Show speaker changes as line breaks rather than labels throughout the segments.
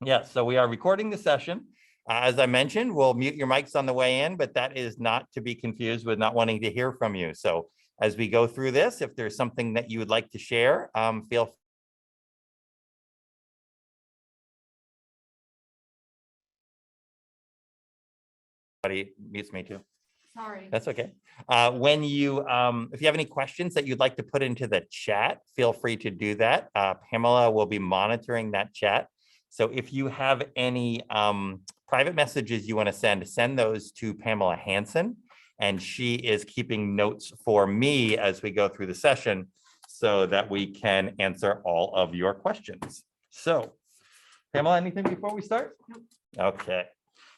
Yes, so we are recording the session. As I mentioned, we'll mute your mics on the way in, but that is not to be confused with not wanting to hear from you. So as we go through this, if there's something that you would like to share, feel free. Mutes me too.
Sorry.
That's okay. When you, if you have any questions that you'd like to put into the chat, feel free to do that. Pamela will be monitoring that chat. So if you have any private messages you want to send those to Pamela Hansen, and she is keeping notes for me as we go through the session so that we can answer all of your questions. So, Pamela, anything before we start? Okay.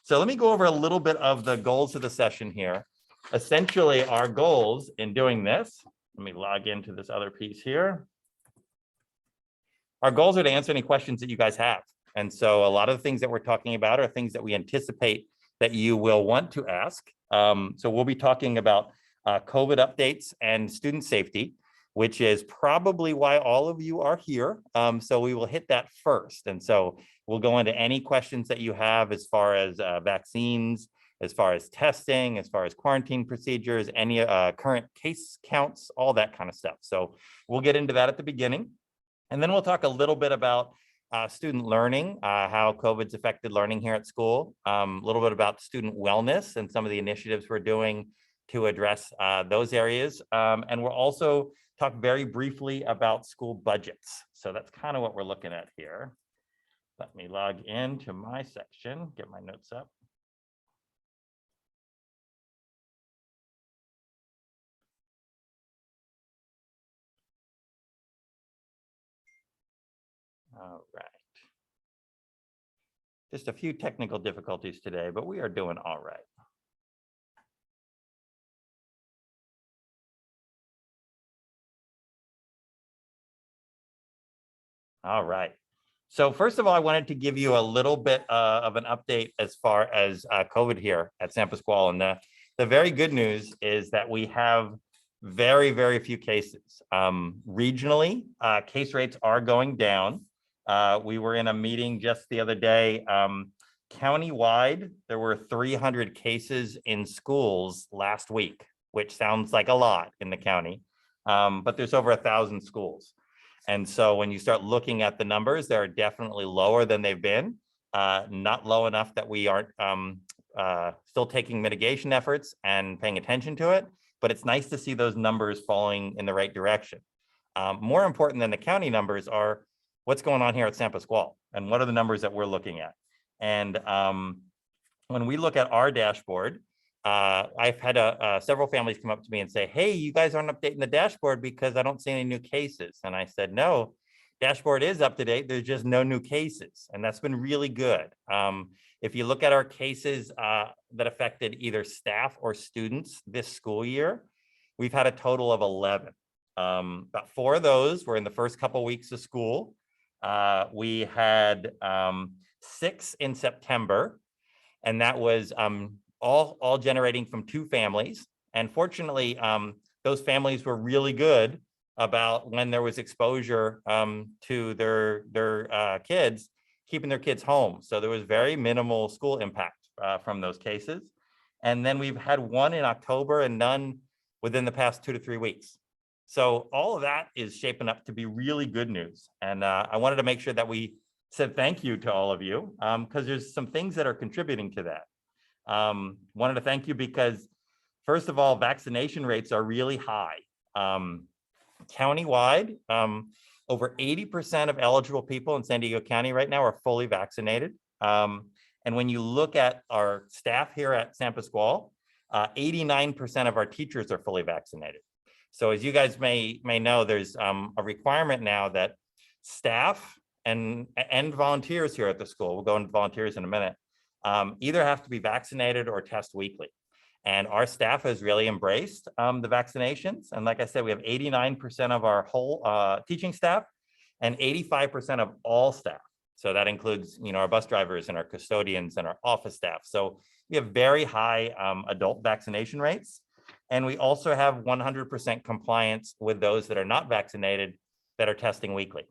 So let me go over a little bit of the goals of the session here. Essentially, our goals in doing this, let me log into this other piece here. Our goals are to answer any questions that you guys have. And so a lot of the things that we're talking about are things that we anticipate that you will want to ask. So we'll be talking about COVID updates and student safety, which is probably why all of you are here. So we will hit that first. And so we'll go into any questions that you have as far as vaccines, as far as testing, as far as quarantine procedures, any current case counts, all that kind of stuff. So we'll get into that at the beginning. And then we'll talk a little bit about student learning, how COVID's affected learning here at school, a little bit about student wellness and some of the initiatives we're doing to address those areas. And we'll also talk very briefly about school budgets. So that's kind of what we're looking at here. Let me log into my section, get my notes up. All right. Just a few technical difficulties today, but we are doing all right. All right. So first of all, I wanted to give you a little bit of an update as far as COVID here at San Pasqual. And the very good news is that we have very, very few cases. Regionally, case rates are going down. We were in a meeting just the other day. Countywide, there were 300 cases in schools last week, which sounds like a lot in the county, but there's over 1,000 schools. And so when you start looking at the numbers, they're definitely lower than they've been, not low enough that we aren't still taking mitigation efforts and paying attention to it, but it's nice to see those numbers falling in the right direction. More important than the county numbers are what's going on here at San Pasqual and what are the numbers that we're looking at. And when we look at our dashboard, I've had several families come up to me and say, hey, you guys aren't updating the dashboard because I don't see any new cases. And I said, no, dashboard is up to date. There's just no new cases. And that's been really good. If you look at our cases that affected either staff or students this school year, we've had a total of 11. About 4 of those were in the first couple of weeks of school. We had 6 in September, and that was all generating from 2 families. And fortunately, those families were really good about when there was exposure to their kids, keeping their kids home. So there was very minimal school impact from those cases. And then we've had 1 in October and none within the past 2 to 3 weeks. So all of that is shaping up to be really good news. And I wanted to make sure that we said thank you to all of you because there's some things that are contributing to that. Wanted to thank you because, first of all, vaccination rates are really high. Countywide, over 80% of eligible people in San Diego County right now are fully vaccinated. And when you look at our staff here at San Pasqual, 89% of our teachers are fully vaccinated. So as you guys may know, there's a requirement now that staff and volunteers here at the school, we'll go into volunteers in a minute, either have to be vaccinated or test weekly. And our staff has really embraced the vaccinations. And like I said, we have 89% of our whole teaching staff and 85% of all staff. So that includes, our bus drivers and our custodians and our office staff. So we have very high adult vaccination rates. And we also have 100% compliance with those that are not vaccinated that are testing weekly.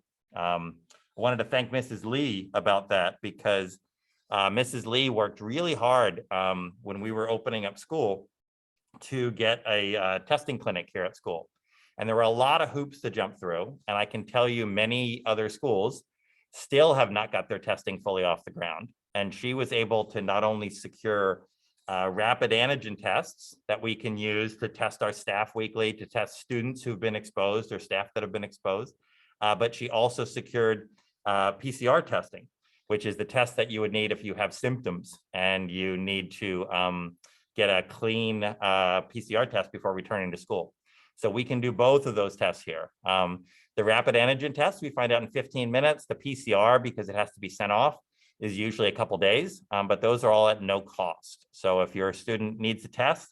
wanted to thank Mrs. Lee about that because Mrs. Lee worked really hard when we were opening up school to get a testing clinic here at school. And there were a lot of hoops to jump through. And I can tell you many other schools still have not got their testing fully off the ground. And she was able to not only secure rapid antigen tests that we can use to test our staff weekly, to test students who've been exposed or staff that have been exposed, but she also secured PCR testing, which is the test that you would need if you have symptoms and you need to get a clean PCR test before returning to school. So we can do both of those tests here. The rapid antigen test, we find out in 15 minutes. The PCR, because it has to be sent off, is usually a couple days, but those are all at no cost. So if your student needs a test,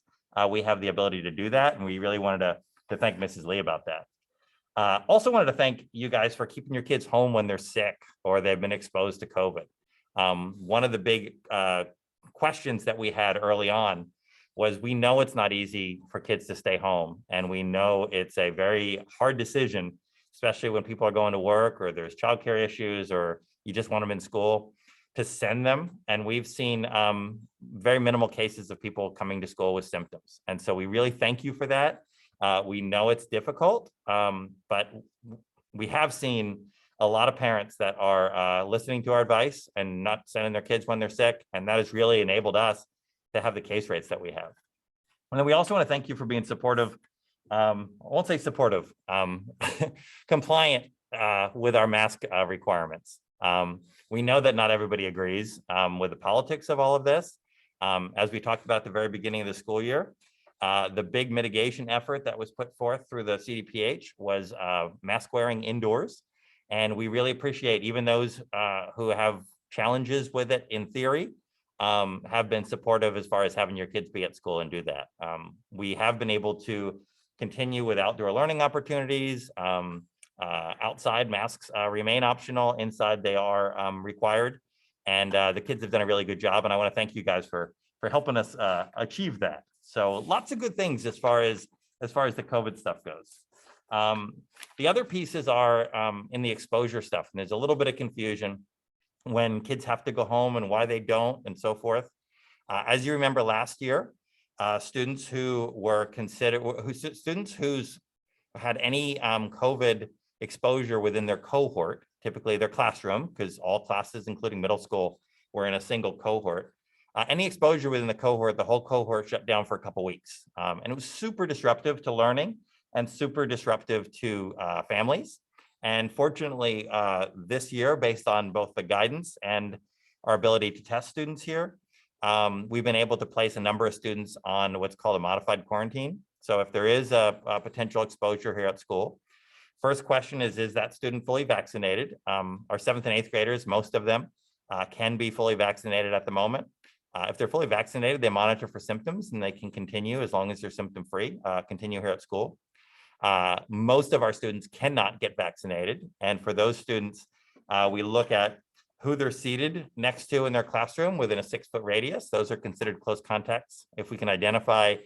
we have the ability to do that. And we really wanted to thank Mrs. Lee about that. Also wanted to thank you guys for keeping your kids home when they're sick or they've been exposed to COVID. One of the big questions that we had early on was we know it's not easy for kids to stay home. And we know it's a very hard decision, especially when people are going to work or there's childcare issues or you just want them in school, to send them. And we've seen very minimal cases of people coming to school with symptoms. And so we really thank you for that. We know it's difficult, but we have seen a lot of parents that are listening to our advice and not sending their kids when they're sick. And that has really enabled us to have the case rates that we have. And then we also want to thank you for being supportive. I won't say supportive, compliant with our mask requirements. We know that not everybody agrees with the politics of all of this. As we talked about at the very beginning of the school year, the big mitigation effort that was put forth through the CDPH was mask wearing indoors. And we really appreciate even those who have challenges with it in theory have been supportive as far as having your kids be at school and do that. We have been able to continue with outdoor learning opportunities. Outside masks remain optional, inside they are required. And the kids have done a really good job. And I want to thank you guys for helping us achieve that. So lots of good things as far as the COVID stuff goes. The other pieces are in the exposure stuff. And there's a little bit of confusion when kids have to go home and why they don't and so forth. As you remember last year, students who were considered, students who's had any COVID exposure within their cohort, typically their classroom, because all classes, including middle school, were in a single cohort. Any exposure within the cohort, the whole cohort shut down for a couple weeks. And it was super disruptive to learning and super disruptive to families. And fortunately, this year, based on both the guidance and our ability to test students here, we've been able to place a number of students on what's called a modified quarantine. So if there is a potential exposure here at school, first question is that student fully vaccinated? Our 7th and 8th graders, most of them can be fully vaccinated at the moment. If they're fully vaccinated, they monitor for symptoms and they can continue as long as they're symptom-free, continue here at school. Most of our students cannot get vaccinated. And for those students, we look at who they're seated next to in their classroom within a 6-foot radius. Those are considered close contacts. If we can identify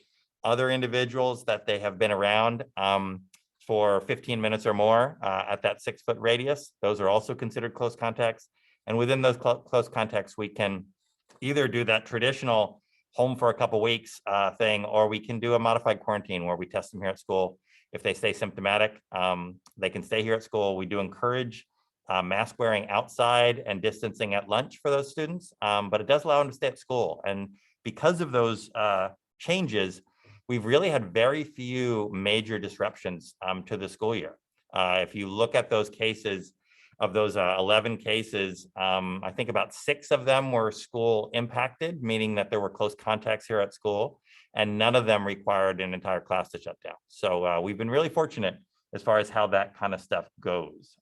other individuals that they have been around for 15 minutes or more at that 6-foot radius, those are also considered close contacts. And within those close contacts, we can either do that traditional home for a couple weeks thing, or we can do a modified quarantine where we test them here at school. If they stay symptomatic, they can stay here at school. We do encourage mask wearing outside and distancing at lunch for those students, but it does allow them to stay at school. And because of those changes, we've really had very few major disruptions to the school year. If you look at those cases, of those 11 cases, I think about 6 of them were school impacted, meaning that there were close contacts here at school, and none of them required an entire class to shut down. So we've been really fortunate as far as how that kind of stuff goes.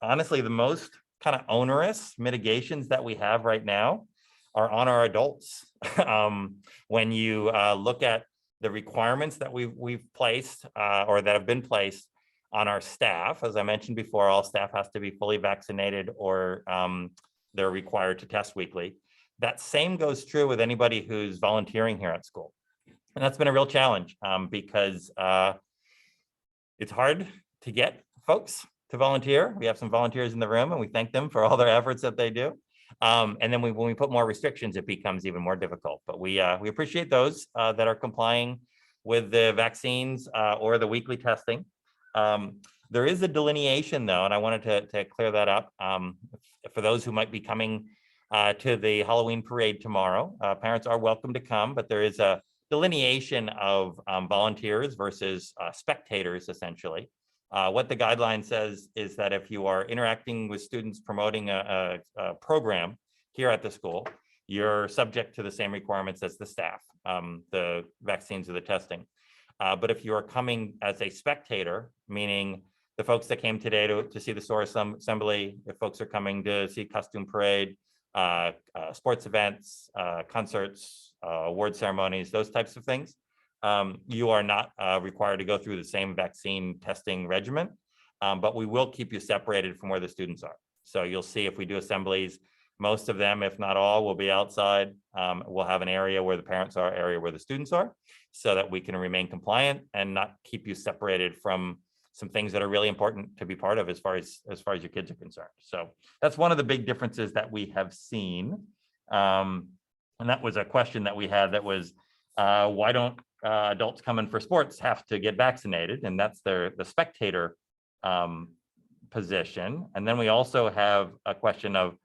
Honestly, the most kind of onerous mitigations that we have right now are on our adults. When you look at the requirements that we've placed or that have been placed on our staff, as I mentioned before, all staff has to be fully vaccinated or they're required to test weekly. That same goes true with anybody who's volunteering here at school. And that's been a real challenge because it's hard to get folks to volunteer. We have some volunteers in the room, and we thank them for all their efforts that they do. And then when we put more restrictions, it becomes even more difficult. But we appreciate those that are complying with the vaccines or the weekly testing. There is a delineation, though, and I wanted to clear that up for those who might be coming to the Halloween parade tomorrow. Parents are welcome to come, but there is a delineation of volunteers versus spectators, essentially. What the guideline says is that if you are interacting with students promoting a program here at the school, you're subject to the same requirements as the staff, the vaccines or the testing. But if you are coming as a spectator, meaning the folks that came today to see the SOAR assembly, if folks are coming to see costume parade, sports events, concerts, award ceremonies, those types of things, you are not required to go through the same vaccine testing regimen, but we will keep you separated from where the students are. So you'll see if we do assemblies, most of them, if not all, will be outside. We'll have an area where the parents are, area where the students are, so that we can remain compliant and not keep you separated from some things that are really important to be part of as far as your kids are concerned. So that's one of the big differences that we have seen. And that was a question that we had that was, why don't adults coming for sports have to get vaccinated? And that's the spectator position. And then we also have a question of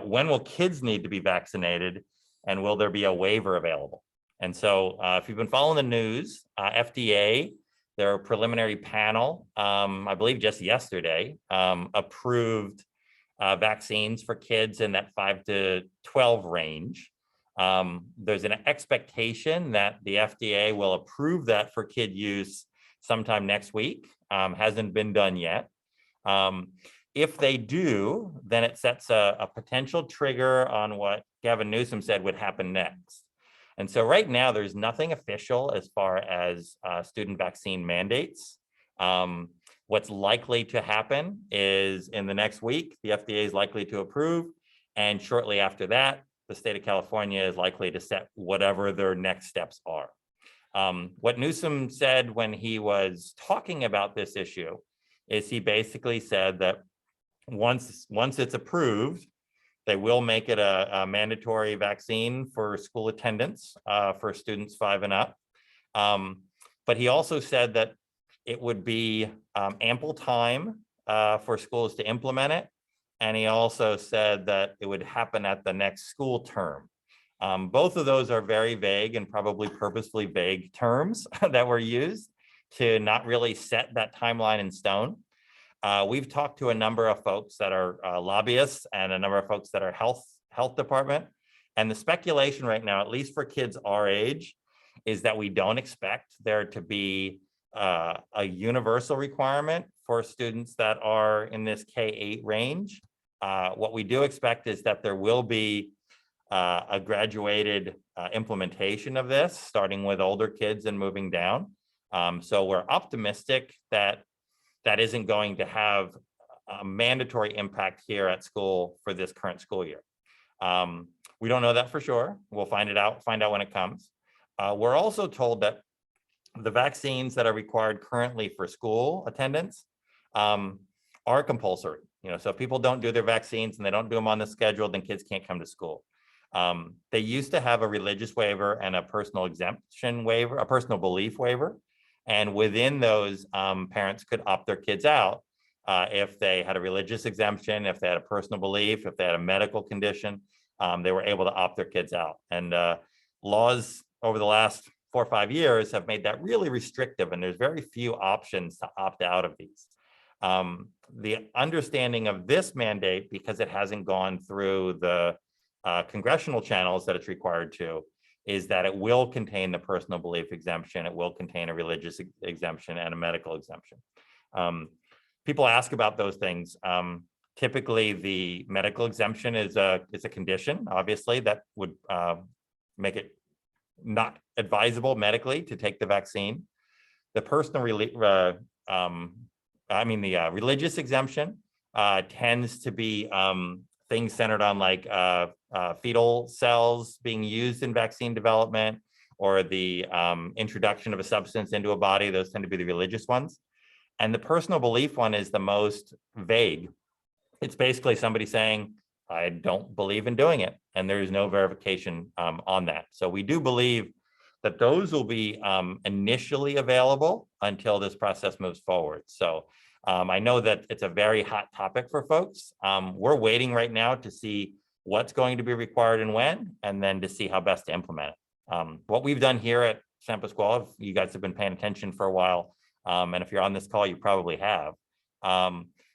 when will kids need to be vaccinated, and will there be a waiver available? And so if you've been following the news, FDA, their preliminary panel, I believe just yesterday, approved vaccines for kids in that 5 to 12 range. There's an expectation that the FDA will approve that for kid use sometime next week. Hasn't been done yet. If they do, then it sets a potential trigger on what Gavin Newsom said would happen next. And so right now, there's nothing official as far as student vaccine mandates. What's likely to happen is in the next week, the FDA is likely to approve. And shortly after that, the state of California is likely to set whatever their next steps are. What Newsom said when he was talking about this issue is he basically said that once it's approved, they will make it a mandatory vaccine for school attendance for students 5 and up. But he also said that it would be ample time for schools to implement it. And he also said that it would happen at the next school term. Both of those are very vague and probably purposefully vague terms that were used to not really set that timeline in stone. We've talked to a number of folks that are lobbyists and a number of folks that are health department. And the speculation right now, at least for kids our age, is that we don't expect there to be a universal requirement for students that are in this K-8 range. What we do expect is that there will be a graduated implementation of this, starting with older kids and moving down. So we're optimistic that that isn't going to have a mandatory impact here at school for this current school year. We don't know that for sure. We'll find out when it comes. We're also told that the vaccines that are required currently for school attendance are compulsory. So if people don't do their vaccines and they don't do them on the schedule, then kids can't come to school. They used to have a religious waiver and a personal exemption waiver, a personal belief waiver. And within those, parents could opt their kids out if they had a religious exemption, if they had a personal belief, if they had a medical condition, they were able to opt their kids out. And laws over the last 4 or 5 years have made that really restrictive, and there's very few options to opt out of these. The understanding of this mandate, because it hasn't gone through the congressional channels that it's required to, is that it will contain the personal belief exemption, it will contain a religious exemption and a medical exemption. People ask about those things. Typically, the medical exemption is a condition, obviously, that would make it not advisable medically to take the vaccine. The religious exemption tends to be things centered on like fetal cells being used in vaccine development, or the introduction of a substance into a body. Those tend to be the religious ones. And the personal belief one is the most vague. It's basically somebody saying, I don't believe in doing it. And there is no verification on that. So we do believe that those will be initially available until this process moves forward. So I know that it's a very hot topic for folks. We're waiting right now to see what's going to be required and when, and then to see how best to implement it. What we've done here at San Pasquale, if you guys have been paying attention for a while, and if you're on this call, you probably have.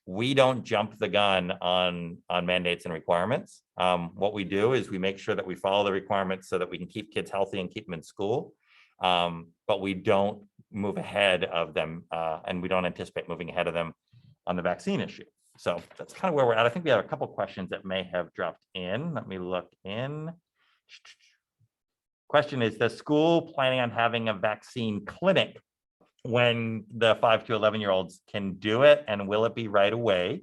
We don't jump the gun on mandates and requirements. What we do is we make sure that we follow the requirements so that we can keep kids healthy and keep them in school. But we don't move ahead of them, and we don't anticipate moving ahead of them on the vaccine issue. So that's kind of where we're at. I think we have a couple questions that may have dropped in. Let me look in. Question is, the school planning on having a vaccine clinic when the 5 to 11-year-olds can do it, and will it be right away?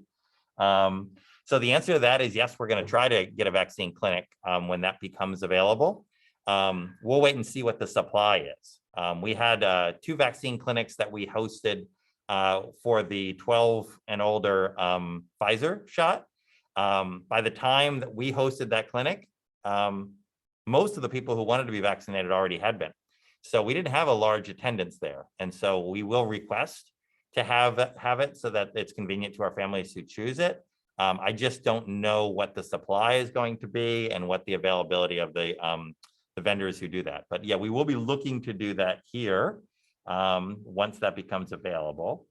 So the answer to that is yes, we're going to try to get a vaccine clinic when that becomes available. We'll wait and see what the supply is. We had 2 vaccine clinics that we hosted for the 12 and older Pfizer shot. By the time that we hosted that clinic, most of the people who wanted to be vaccinated already had been. So we didn't have a large attendance there. And so we will request to have it so that it's convenient to our families who choose it. I just don't know what the supply is going to be and what the availability of the vendors who do that. But yeah, we will be looking to do that here once that becomes available.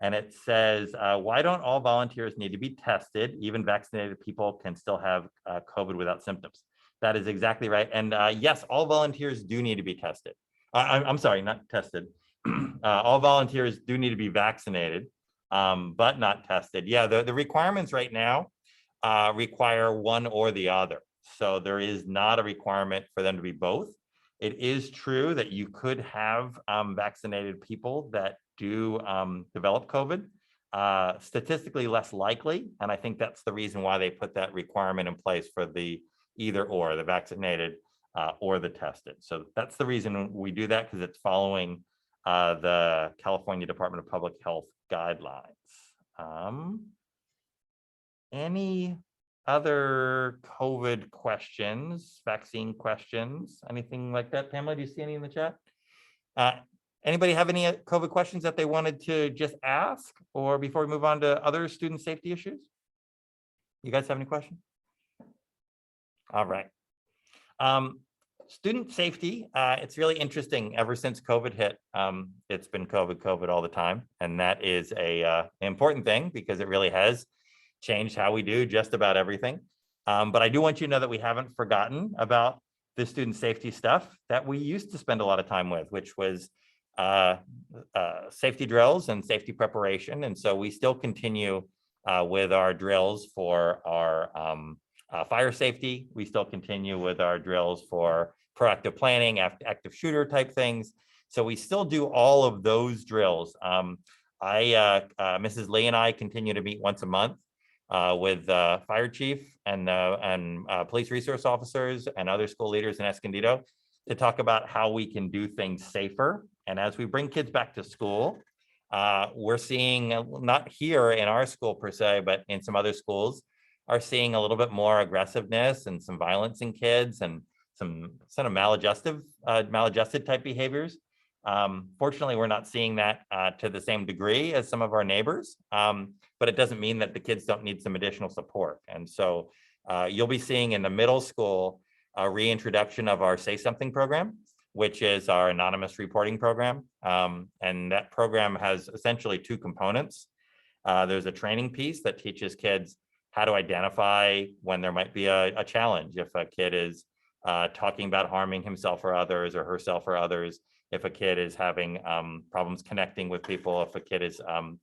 And it says, why don't all volunteers need to be tested? Even vaccinated people can still have COVID without symptoms. That is exactly right. And yes, all volunteers do need to be tested. I'm sorry, not tested. All volunteers do need to be vaccinated, but not tested. Yeah, the requirements right now require one or the other. So there is not a requirement for them to be both. It is true that you could have vaccinated people that do develop COVID, statistically less likely. And I think that's the reason why they put that requirement in place for the either or, the vaccinated or the tested. So that's the reason we do that, because it's following the California Department of Public Health guidelines. Any other COVID questions, vaccine questions, anything like that? Pamela, do you see any in the chat? Anybody have any COVID questions that they wanted to just ask, or before we move on to other student safety issues? You guys have any questions? All right. Student safety, it's really interesting. Ever since COVID hit, it's been COVID all the time. And that is an important thing, because it really has changed how we do just about everything. But I do want you to know that we haven't forgotten about the student safety stuff that we used to spend a lot of time with, which was safety drills and safety preparation. And so we still continue with our drills for our fire safety. We still continue with our drills for proactive planning, active shooter type things. So we still do all of those drills. Mrs. Lee and I continue to meet once a month with fire chief and police resource officers and other school leaders in Escondido to talk about how we can do things safer. And as we bring kids back to school, we're seeing, not here in our school per se, but in some other schools, are seeing a little bit more aggressiveness and some violence in kids and some sort of maladjusted type behaviors. Fortunately, we're not seeing that to the same degree as some of our neighbors, but it doesn't mean that the kids don't need some additional support. And so you'll be seeing in the middle school a reintroduction of our Say Something program, which is our anonymous reporting program. And that program has essentially 2 components. There's a training piece that teaches kids how to identify when there might be a challenge. If a kid is talking about harming himself or others, or herself or others, if a kid is having problems connecting with people, if a kid is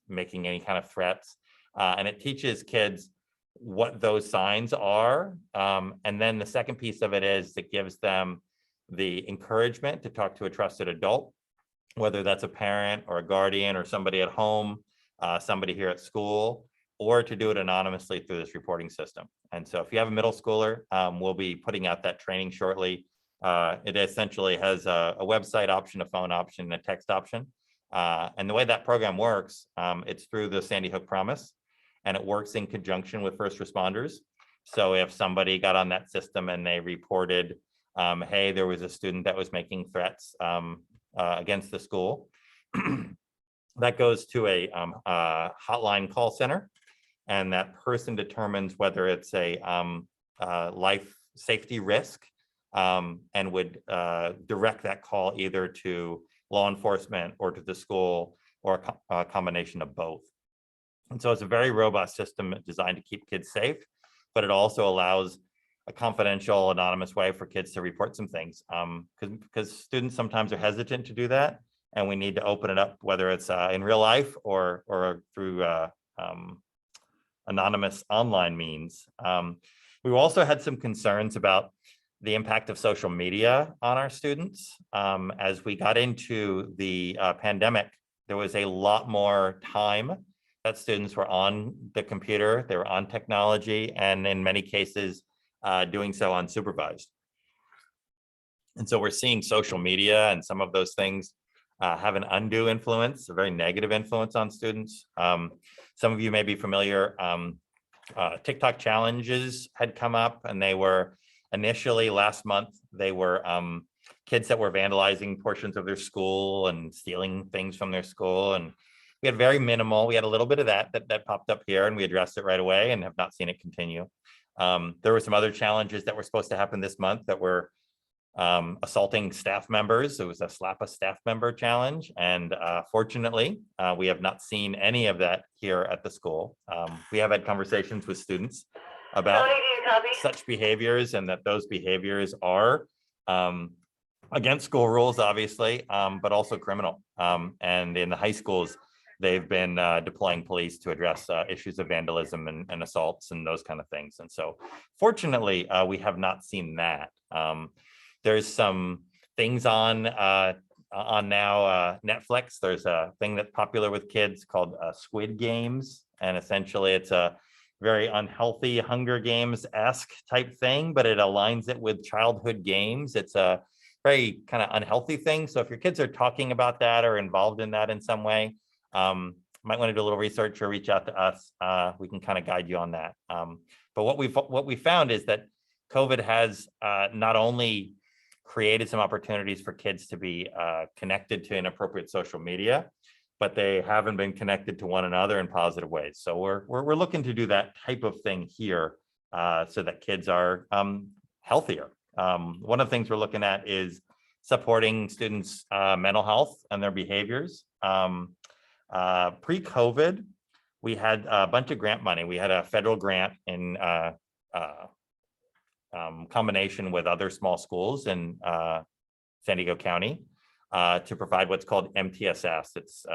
making any kind of threats. And it teaches kids what those signs are. And then the second piece of it is it gives them the encouragement to talk to a trusted adult, whether that's a parent or a guardian or somebody at home, somebody here at school, or to do it anonymously through this reporting system. And so if you have a middle schooler, we'll be putting out that training shortly. It essentially has a website option, a phone option, and a text option. And the way that program works, it's through the Sandy Hook Promise, and it works in conjunction with first responders. So if somebody got on that system and they reported, hey, there was a student that was making threats against the school, that goes to a hotline call center, and that person determines whether it's a life safety risk, and would direct that call either to law enforcement or to the school, or a combination of both. And so it's a very robust system designed to keep kids safe, but it also allows a confidential, anonymous way for kids to report some things, because students sometimes are hesitant to do that, and we need to open it up, whether it's in real life or through anonymous online means. We also had some concerns about the impact of social media on our students. As we got into the pandemic, there was a lot more time that students were on the computer, they were on technology, and in many cases, doing so unsupervised. And so we're seeing social media and some of those things have an undue influence, a very negative influence on students. Some of you may be familiar, TikTok challenges had come up, and they were initially last month, they were kids that were vandalizing portions of their school and stealing things from their school. And we had very minimal, we had a little bit of that popped up here, and we addressed it right away and have not seen it continue. There were some other challenges that were supposed to happen this month that were assaulting staff members. It was a slap a staff member challenge. And fortunately, we have not seen any of that here at the school. We have had conversations with students about such behaviors, and that those behaviors are against school rules, obviously, but also criminal. And in the high schools, they've been deploying police to address issues of vandalism and assaults and those kind of things. And so fortunately, we have not seen that. There's some things on now Netflix. There's a thing that's popular with kids called Squid Games. And essentially it's a very unhealthy Hunger Games-esque type thing, but it aligns it with childhood games. It's a very kind of unhealthy thing. So if your kids are talking about that or involved in that in some way, might want to do a little research or reach out to us. We can kind of guide you on that. But what we found is that COVID has not only created some opportunities for kids to be connected to inappropriate social media, but they haven't been connected to one another in positive ways. So we're looking to do that type of thing here so that kids are healthier. One of the things we're looking at is supporting students' mental health and their behaviors. Pre-COVID, we had a bunch of grant money. We had a federal grant in combination with other small schools in San Diego County to provide what's called MTSS. It's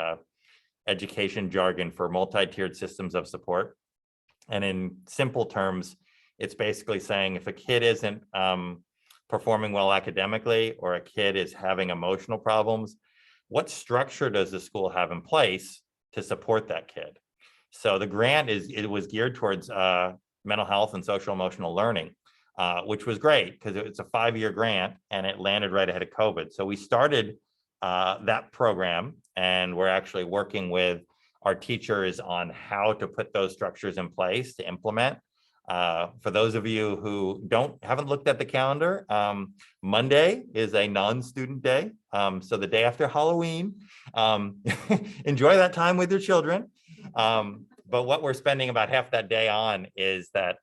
education jargon for multi-tiered systems of support. And in simple terms, it's basically saying if a kid isn't performing well academically, or a kid is having emotional problems, what structure does the school have in place to support that kid? So the grant it was geared towards mental health and social emotional learning, which was great because it's a 5-year grant and it landed right ahead of COVID. So we started that program, and we're actually working with our teachers on how to put those structures in place to implement. For those of you who haven't looked at the calendar, Monday is a non-student day. So the day after Halloween, enjoy that time with your children. But what we're spending about half that day on is that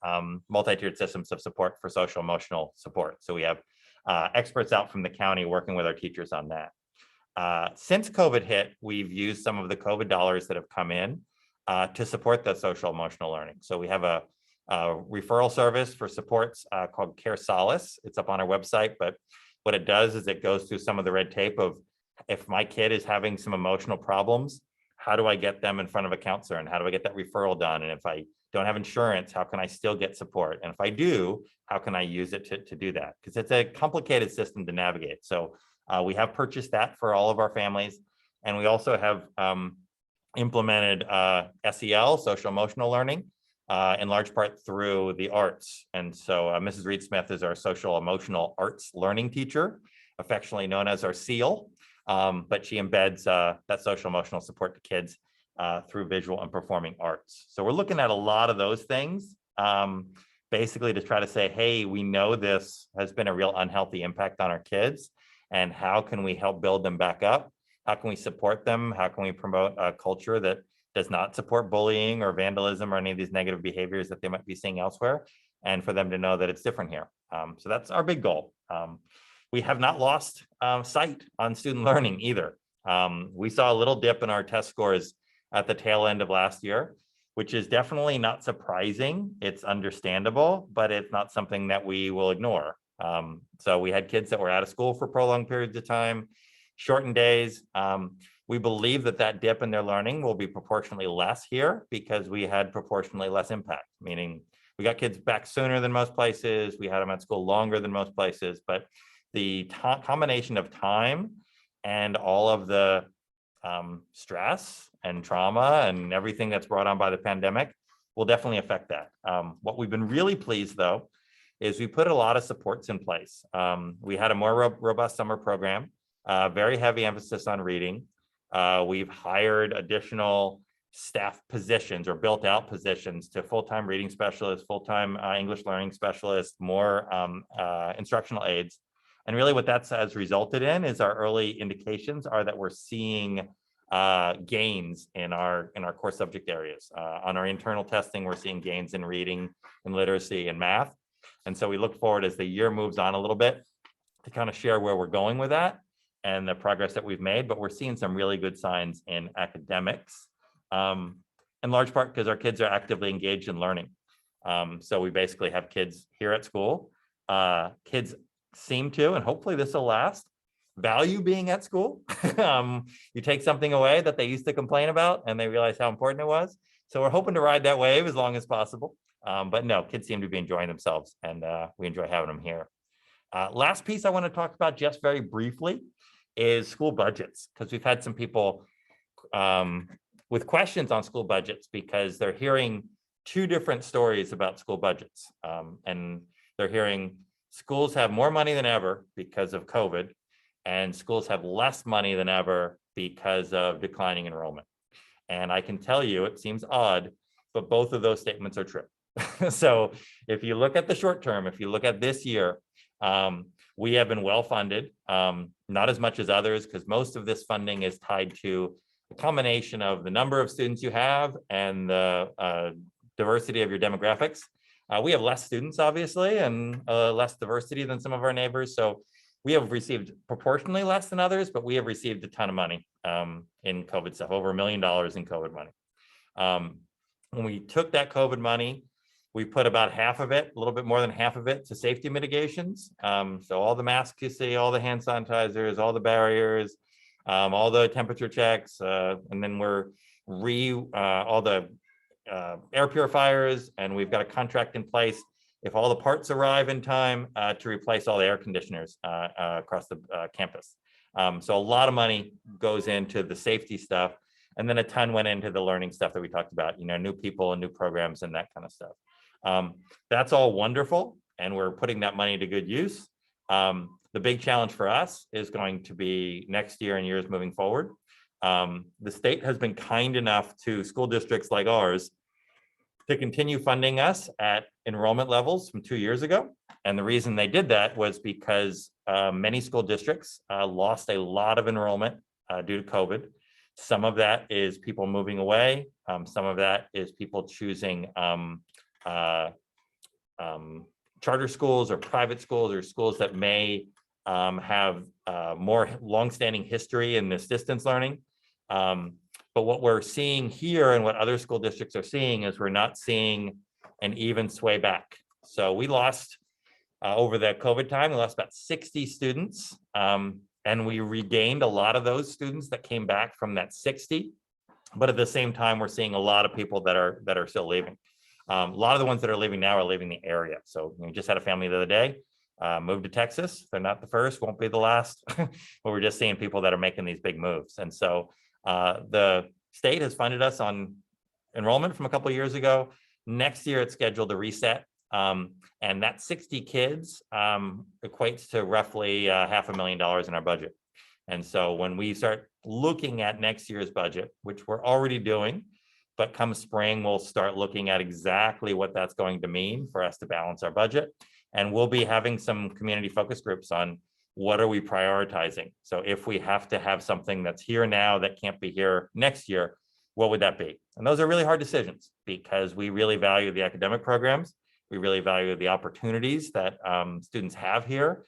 multi-tiered systems of support for social emotional support. So we have experts out from the county working with our teachers on that. Since COVID hit, we've used some of the COVID dollars that have come in to support the social emotional learning. So we have a referral service for supports called Care Solace. It's up on our website, but what it does is it goes through some of the red tape of, if my kid is having some emotional problems, how do I get them in front of a counselor, and how do I get that referral done? And if I don't have insurance, how can I still get support? And if I do, how can I use it to do that? Because it's a complicated system to navigate. So we have purchased that for all of our families. And we also have implemented SEL, social emotional learning, in large part through the arts. And so Mrs. Reed Smith is our social emotional arts learning teacher, affectionately known as our SEAL. but she embeds that social emotional support to kids through visual and performing arts. So we're looking at a lot of those things, basically to try to say, hey, we know this has been a real unhealthy impact on our kids, and how can we help build them back up? How can we support them? How can we promote a culture that does not support bullying or vandalism or any of these negative behaviors that they might be seeing elsewhere, and for them to know that it's different here. So that's our big goal. We have not lost sight on student learning either. We saw a little dip in our test scores at the tail end of last year, which is definitely not surprising. It's understandable, but it's not something that we will ignore. So we had kids that were out of school for prolonged periods of time, shortened days. We believe that that dip in their learning will be proportionally less here because we had proportionally less impact, meaning we got kids back sooner than most places. We had them at school longer than most places, but the combination of time and all of the stress and trauma and everything that's brought on by the pandemic will definitely affect that. What we've been really pleased though, is we put a lot of supports in place. We had a more robust summer program, very heavy emphasis on reading. We've hired additional staff positions or built out positions to full-time reading specialists, full-time English learning specialists, more instructional aides. And really what that has resulted in is our early indications are that we're seeing gains in our core subject areas. On our internal testing, we're seeing gains in reading and literacy and math. And so we look forward as the year moves on a little bit to kind of share where we're going with that and the progress that we've made, but we're seeing some really good signs in academics, in large part because our kids are actively engaged in learning. So we basically have kids here at school. Kids seem to, and hopefully this will last, value being at school. You take something away that they used to complain about and they realize how important it was. So we're hoping to ride that wave as long as possible. But no, kids seem to be enjoying themselves and we enjoy having them here. Last piece I want to talk about just very briefly is school budgets, because we've had some people with questions on school budgets because they're hearing two different stories about school budgets. And they're hearing schools have more money than ever because of COVID, and schools have less money than ever because of declining enrollment. And I can tell you, it seems odd, but both of those statements are true. So if you look at the short term, if you look at this year, we have been well funded, not as much as others, because most of this funding is tied to a combination of the number of students you have and the diversity of your demographics. We have less students, obviously, and less diversity than some of our neighbors. So we have received proportionally less than others, but we have received a ton of money in COVID stuff, over $1 million in COVID money. When we took that COVID money, we put about half of it, a little bit more than half of it, to safety mitigations. So all the masks you see, all the hand sanitizers, all the barriers, all the temperature checks, and then we're all the air purifiers, and we've got a contract in place if all the parts arrive in time to replace all the air conditioners across the campus. So a lot of money goes into the safety stuff, and then a ton went into the learning stuff that we talked about, new people and new programs and that kind of stuff. That's all wonderful, and we're putting that money to good use. The big challenge for us is going to be next year and years moving forward. The state has been kind enough to school districts like ours to continue funding us at enrollment levels from 2 years ago. And the reason they did that was because many school districts lost a lot of enrollment due to COVID. Some of that is people moving away. Some of that is people choosing charter schools or private schools or schools that may have more longstanding history in this distance learning. But what we're seeing here and what other school districts are seeing is we're not seeing an even sway back. So we lost over the COVID time, we lost about 60 students, and we regained a lot of those students that came back from that 60. But at the same time, we're seeing a lot of people that are still leaving. A lot of the ones that are leaving now are leaving the area. So we just had a family the other day, moved to Texas. They're not the first, won't be the last, but we're just seeing people that are making these big moves. And so the state has funded us on enrollment from a couple of years ago. Next year, it's scheduled to reset. And that 60 kids equates to roughly $500,000 in our budget. And so when we start looking at next year's budget, which we're already doing, but come spring, we'll start looking at exactly what that's going to mean for us to balance our budget. And we'll be having some community focus groups on what are we prioritizing. So if we have to have something that's here now that can't be here next year, what would that be? And those are really hard decisions because we really value the academic programs. We really value the opportunities that students have here.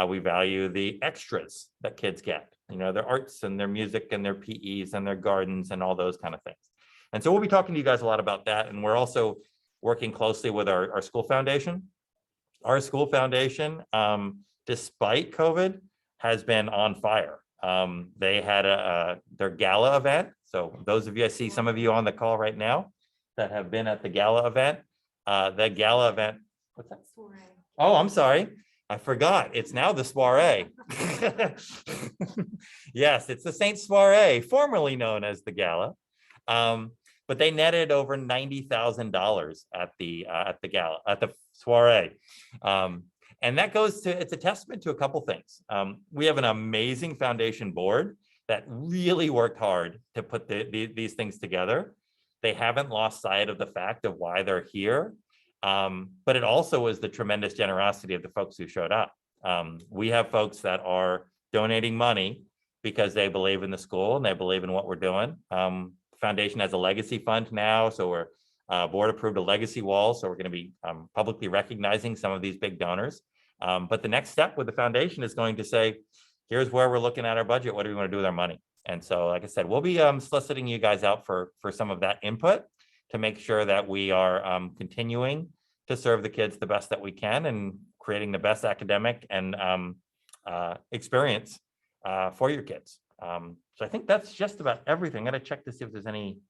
We value the extras that kids get, you know, their arts and their music and their PEs and their gardens and all those kind of things. And so we'll be talking to you guys a lot about that. And we're also working closely with our school foundation. Our school foundation, despite COVID, has been on fire. They had their gala event. So those of you, I see some of you on the call right now that have been at the gala event. The gala event, what's that? Soiree. Oh, I'm sorry. I forgot. It's now the soiree. Yes, it's the Saint Soiree, formerly known as the gala. But they netted over $90,000 at the gala, at the soiree. And that goes to, it's a testament to a couple things. We have an amazing foundation board that really worked hard to put these things together. They haven't lost sight of the fact of why they're here. But it also was the tremendous generosity of the folks who showed up. We have folks that are donating money because they believe in the school and they believe in what we're doing. Foundation has a legacy fund now, so we're board approved a legacy wall, so we're going to be publicly recognizing some of these big donors. But the next step with the foundation is going to say, here's where we're looking at our budget. What do we want to do with our money? And so, like I said, we'll be soliciting you guys out for some of that input to make sure that we are continuing to serve the kids the best that we can and creating the best academic and experience for your kids. So I think that's just about everything. I got to check to see if there's anything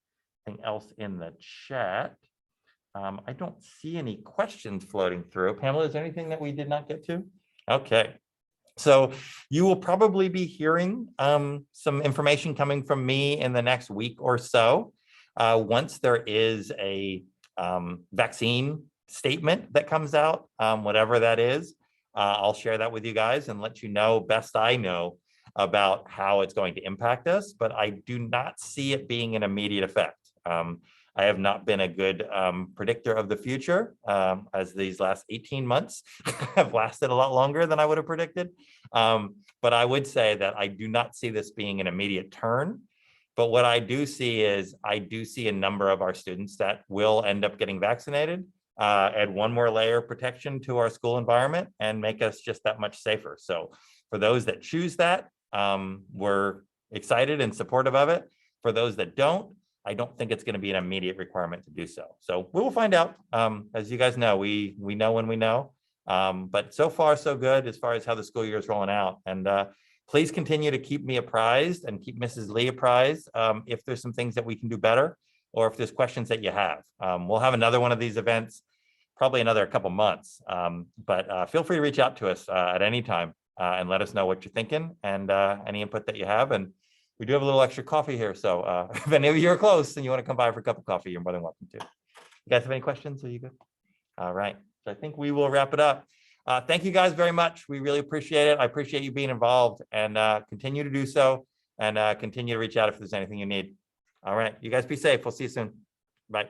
else in the chat. I don't see any questions floating through. Pamela, is there anything that we did not get to? Okay. So you will probably be hearing some information coming from me in the next week or so. Once there is a vaccine statement that comes out, whatever that is, I'll share that with you guys and let you know best I know about how it's going to impact us, but I do not see it being an immediate effect. I have not been a good predictor of the future, as these last 18 months have lasted a lot longer than I would have predicted. But I would say that I do not see this being an immediate turn. But what I do see is I do see a number of our students that will end up getting vaccinated, add one more layer of protection to our school environment and make us just that much safer. So for those that choose that, we're excited and supportive of it. For those that don't, I don't think it's going to be an immediate requirement to do so. So we will find out. As you guys know, we know when we know. But so far, so good as far as how the school year is rolling out. And please continue to keep me apprised and keep Mrs. Lee apprised if there's some things that we can do better or if there's questions that you have. We'll have another one of these events, probably another couple months. But feel free to reach out to us at any time and let us know what you're thinking and any input that you have. And we do have a little extra coffee here. So if any of you are close and you want to come by for a cup of coffee, you're more than welcome to. You guys have any questions? Are you good? All right. So I think we will wrap it up. Thank you guys very much. We really appreciate it. I appreciate you being involved and continue to do so and continue to reach out if there's anything you need. All right. You guys be safe. We'll see you soon. Bye.